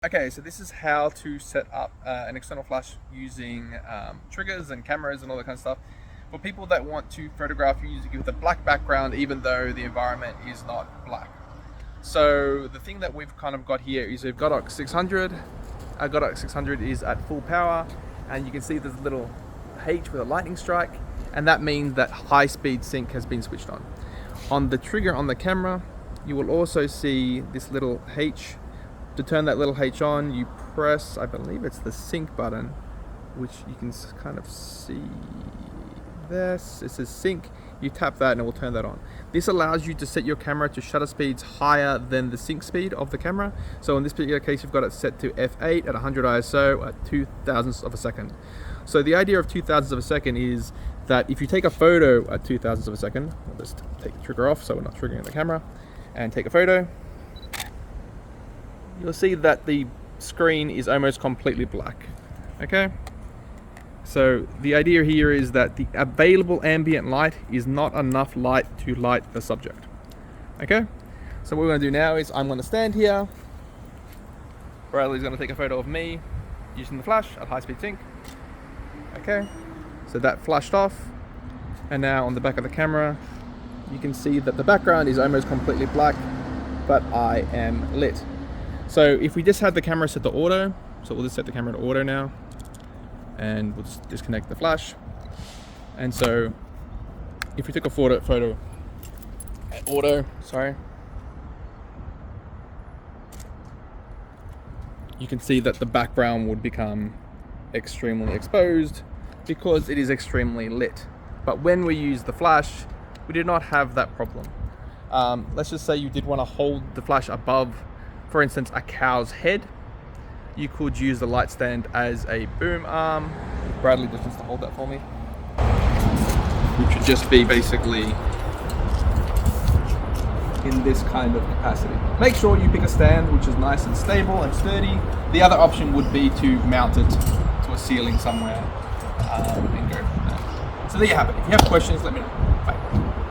Okay, so this is how to set up an external flash using triggers and cameras and all that kind of stuff for people that want to photograph music with a black background even though the environment is not black. So the thing that we've kind of got here is a Godox 600. Our Godox 600 is at full power, and you can see there's a little H with a lightning strike, and that means that high speed sync has been switched on. On the trigger on the camera, you will also see this little H. To turn that little H on, you press, I believe it's the sync button, which you can kind of see this. It says sync. You tap that and it will turn that on. This allows you to set your camera to shutter speeds higher than the sync speed of the camera. So in this particular case, you've got it set to f8 at 100 ISO at 2,000ths of a second. So the idea of 2,000ths of a second is that if you take a photo at 2,000ths of a second, we'll just take the trigger off so we're not triggering the camera, and take a photo, you'll see that the screen is almost completely black. Okay? So the idea here is that the available ambient light is not enough light to light the subject. Okay? So what we're going to do now is I'm going to stand here. Bradley's going to take a photo of me using the flash at high speed sync. Okay? So that flashed off. And now on the back of the camera, you can see that the background is almost completely black, but I am lit. So if we just had the camera set to auto, so we'll just set the camera to auto now, and we'll just disconnect the flash. And so if we took a photo at auto, you can see that the background would become extremely exposed because it is extremely lit. But when we use the flash, we did not have that problem. Let's just say you did want to hold the flash above, for instance, a cow's head. You could use the light stand as a boom arm. Bradley just wants to hold that for me. Which would just be basically in this kind of capacity. Make sure you pick a stand which is nice and stable and sturdy. The other option would be to mount it to a ceiling somewhere and go from there. So there you have it. If you have questions, let me know. Bye.